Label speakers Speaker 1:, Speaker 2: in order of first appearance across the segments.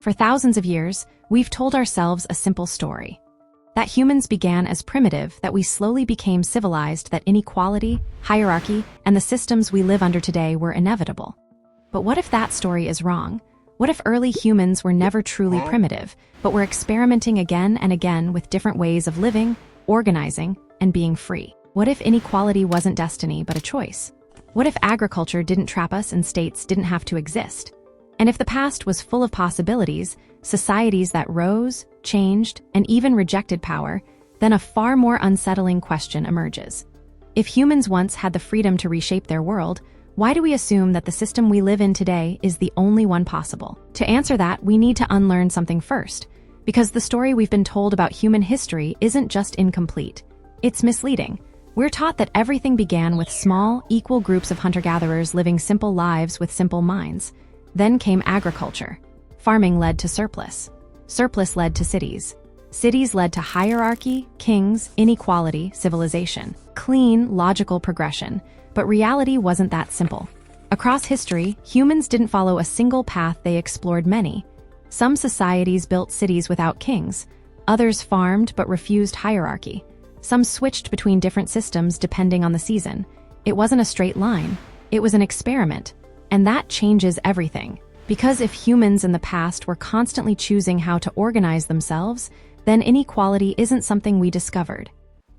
Speaker 1: For thousands of years, we've told ourselves a simple story. That humans began as primitive, that we slowly became civilized, that inequality, hierarchy, and the systems we live under today were inevitable. But what if that story is wrong? What if early humans were never truly primitive, but were experimenting again and again with different ways of living, organizing, and being free? What if inequality wasn't destiny but a choice? What if agriculture didn't trap us and states didn't have to exist? And if the past was full of possibilities, societies that rose, changed, and even rejected power, then a far more unsettling question emerges. If humans once had the freedom to reshape their world, why do we assume that the system we live in today is the only one possible? To answer that, we need to unlearn something first, because the story we've been told about human history isn't just incomplete. It's misleading. We're taught that everything began with small, equal groups of hunter-gatherers living simple lives with simple minds. Then came agriculture. Farming led to surplus. Surplus led to cities. Cities led to hierarchy, kings, inequality, civilization. Clean, logical progression. But reality wasn't that simple. Across history, humans didn't follow a single path, they explored many. Some societies built cities without kings. Others farmed but refused hierarchy. Some switched between different systems depending on the season. It wasn't a straight line. It was an experiment. And that changes everything. Because if humans in the past were constantly choosing how to organize themselves, then inequality isn't something we discovered.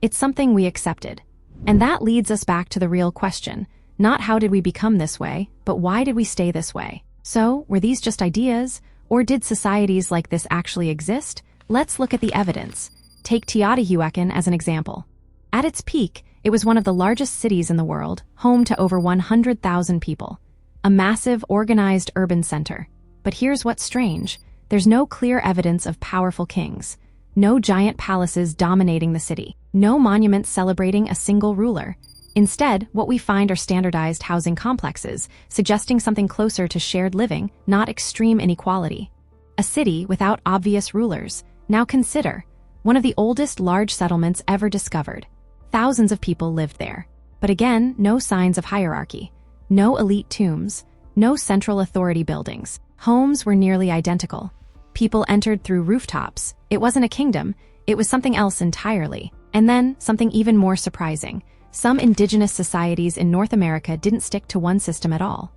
Speaker 1: It's something we accepted. And that leads us back to the real question. Not how did we become this way, but why did we stay this way? So, were these just ideas? Or did societies like this actually exist? Let's look at the evidence. Take Teotihuacan as an example. At its peak, it was one of the largest cities in the world, home to over 100,000 people. A massive, organized urban center. But here's what's strange. There's no clear evidence of powerful kings. No giant palaces dominating the city. No monuments celebrating a single ruler. Instead, what we find are standardized housing complexes, suggesting something closer to shared living, not extreme inequality. A city without obvious rulers. Now consider, one of the oldest large settlements ever discovered. Thousands of people lived there. But again, no signs of hierarchy. No elite tombs, no central authority buildings. Homes were nearly identical. People entered through rooftops. It wasn't a kingdom, it was something else entirely. And then, something even more surprising. Some indigenous societies in North America didn't stick to one system at all.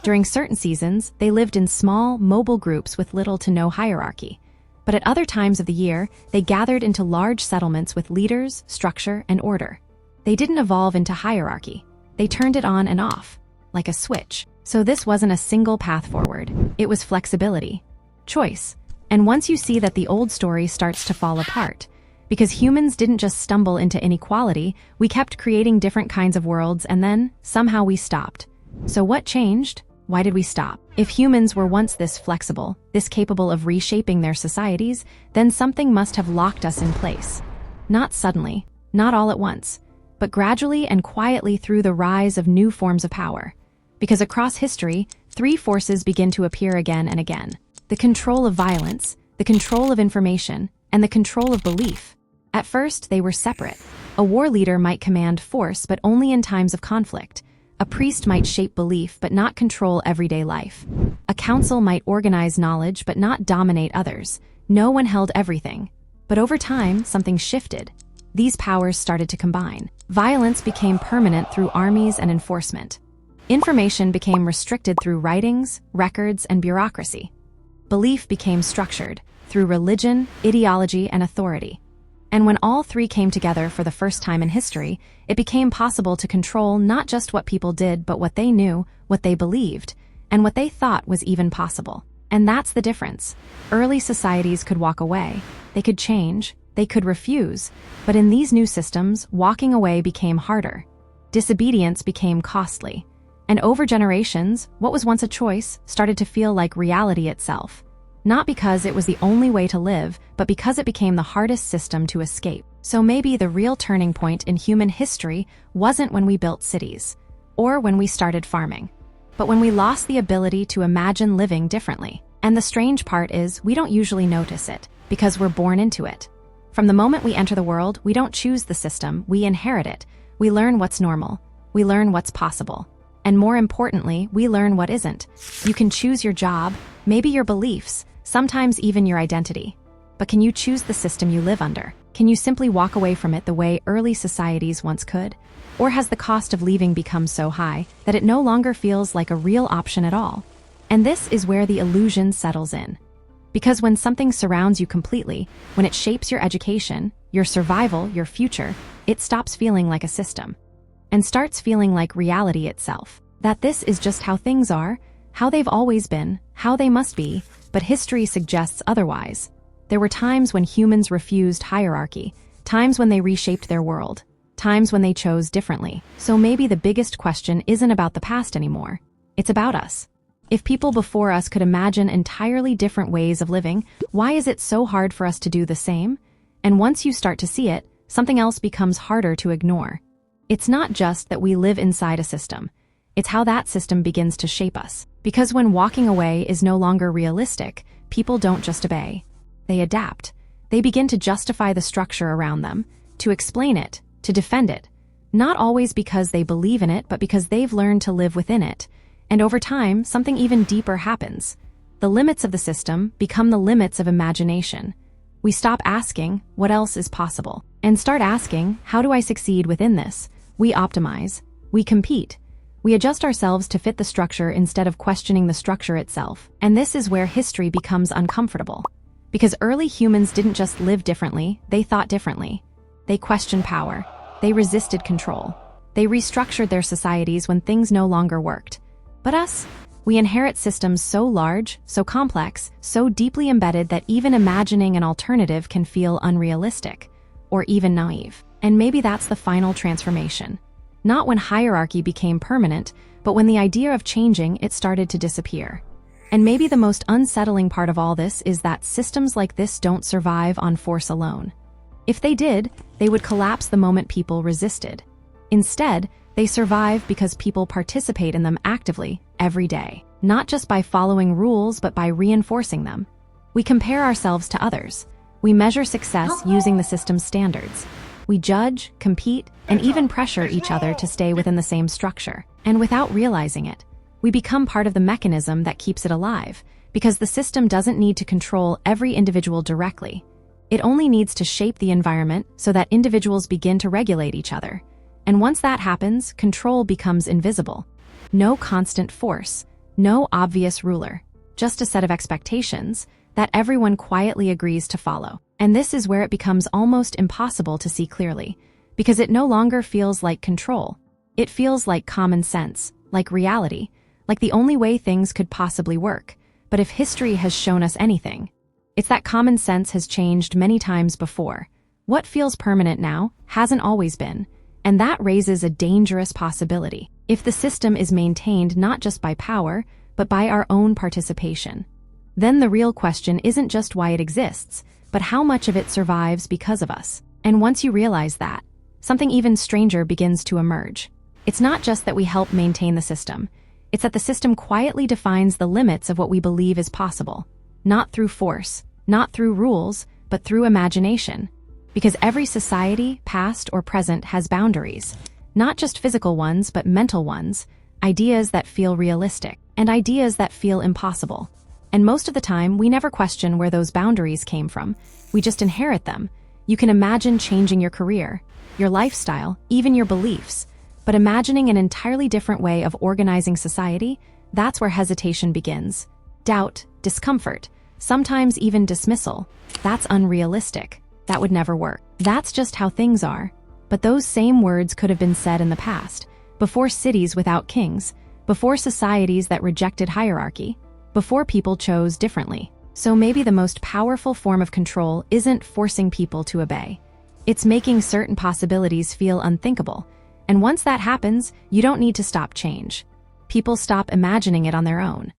Speaker 1: During certain seasons, they lived in small, mobile groups with little to no hierarchy. But at other times of the year, they gathered into large settlements with leaders, structure, and order. They didn't evolve into hierarchy. They turned it on and off. Like a switch. So this wasn't a single path forward. It was flexibility. Choice. And once you see that, the old story starts to fall apart. Because humans didn't just stumble into inequality, we kept creating different kinds of worlds, and then, somehow we stopped. So what changed? Why did we stop? If humans were once this flexible, this capable of reshaping their societies, then something must have locked us in place. Not suddenly, not all at once, but gradually and quietly through the rise of new forms of power. Because across history, three forces begin to appear again and again. The control of violence, the control of information, and the control of belief. At first, they were separate. A war leader might command force, but only in times of conflict. A priest might shape belief, but not control everyday life. A council might organize knowledge, but not dominate others. No one held everything. But over time, something shifted. These powers started to combine. Violence became permanent through armies and enforcement. Information became restricted through writings, records, and bureaucracy. Belief became structured through religion, ideology, and authority. And when all three came together for the first time in history, it became possible to control not just what people did, but what they knew, what they believed, and what they thought was even possible. And that's the difference. Early societies could walk away. They could change. They could refuse. But in these new systems, walking away became harder. Disobedience became costly. And over generations, what was once a choice started to feel like reality itself. Not because it was the only way to live, but because it became the hardest system to escape. So maybe the real turning point in human history wasn't when we built cities, or when we started farming, but when we lost the ability to imagine living differently. And the strange part is, we don't usually notice it, because we're born into it. From the moment we enter the world, we don't choose the system, we inherit it. We learn what's normal. We learn what's possible. And more importantly, we learn what isn't. You can choose your job, maybe your beliefs, sometimes even your identity. But can you choose the system you live under? Can you simply walk away from it the way early societies once could? Or has the cost of leaving become so high that it no longer feels like a real option at all? And this is where the illusion settles in. Because when something surrounds you completely, when it shapes your education, your survival, your future, it stops feeling like a system and starts feeling like reality itself. That this is just how things are, how they've always been, how they must be, but history suggests otherwise. There were times when humans refused hierarchy, times when they reshaped their world, times when they chose differently. So maybe the biggest question isn't about the past anymore. It's about us. If people before us could imagine entirely different ways of living, why is it so hard for us to do the same? And once you start to see it, something else becomes harder to ignore. It's not just that we live inside a system. It's how that system begins to shape us. Because when walking away is no longer realistic, people don't just obey. They adapt. They begin to justify the structure around them, to explain it, to defend it. Not always because they believe in it, but because they've learned to live within it. And over time, something even deeper happens. The limits of the system become the limits of imagination. We stop asking, what else is possible? And start asking, how do I succeed within this? We optimize. We compete. We adjust ourselves to fit the structure instead of questioning the structure itself. And this is where history becomes uncomfortable. Because early humans didn't just live differently, they thought differently. They questioned power. They resisted control. They restructured their societies when things no longer worked. But us? We inherit systems so large, so complex, so deeply embedded that even imagining an alternative can feel unrealistic, or even naive. And maybe that's the final transformation. Not when hierarchy became permanent, but when the idea of changing it started to disappear. And maybe the most unsettling part of all this is that systems like this don't survive on force alone. If they did, they would collapse the moment people resisted. Instead, they survive because people participate in them actively, every day. Not just by following rules, but by reinforcing them. We compare ourselves to others. We measure success using the system's standards. We judge, compete, and even pressure each other to stay within the same structure. And without realizing it, we become part of the mechanism that keeps it alive, because the system doesn't need to control every individual directly. It only needs to shape the environment so that individuals begin to regulate each other. And once that happens, control becomes invisible. No constant force, no obvious ruler, just a set of expectations that everyone quietly agrees to follow. And this is where it becomes almost impossible to see clearly, because it no longer feels like control. It feels like common sense, like reality, like the only way things could possibly work. But if history has shown us anything, it's that common sense has changed many times before. What feels permanent now hasn't always been. And that raises a dangerous possibility. If the system is maintained not just by power, but by our own participation, then the real question isn't just why it exists, but how much of it survives because of us. And once you realize that, something even stranger begins to emerge. It's not just that we help maintain the system, it's that the system quietly defines the limits of what we believe is possible. Not through force, not through rules, but through imagination. Because every society, past or present, has boundaries. Not just physical ones, but mental ones. Ideas that feel realistic, and ideas that feel impossible. And most of the time, we never question where those boundaries came from. We just inherit them. You can imagine changing your career, your lifestyle, even your beliefs. But imagining an entirely different way of organizing society, that's where hesitation begins. Doubt, discomfort, sometimes even dismissal. That's unrealistic. That would never work. That's just how things are. But those same words could have been said in the past, before cities without kings, before societies that rejected hierarchy, before people chose differently. So maybe the most powerful form of control isn't forcing people to obey. It's making certain possibilities feel unthinkable. And once that happens, you don't need to stop change. People stop imagining it on their own.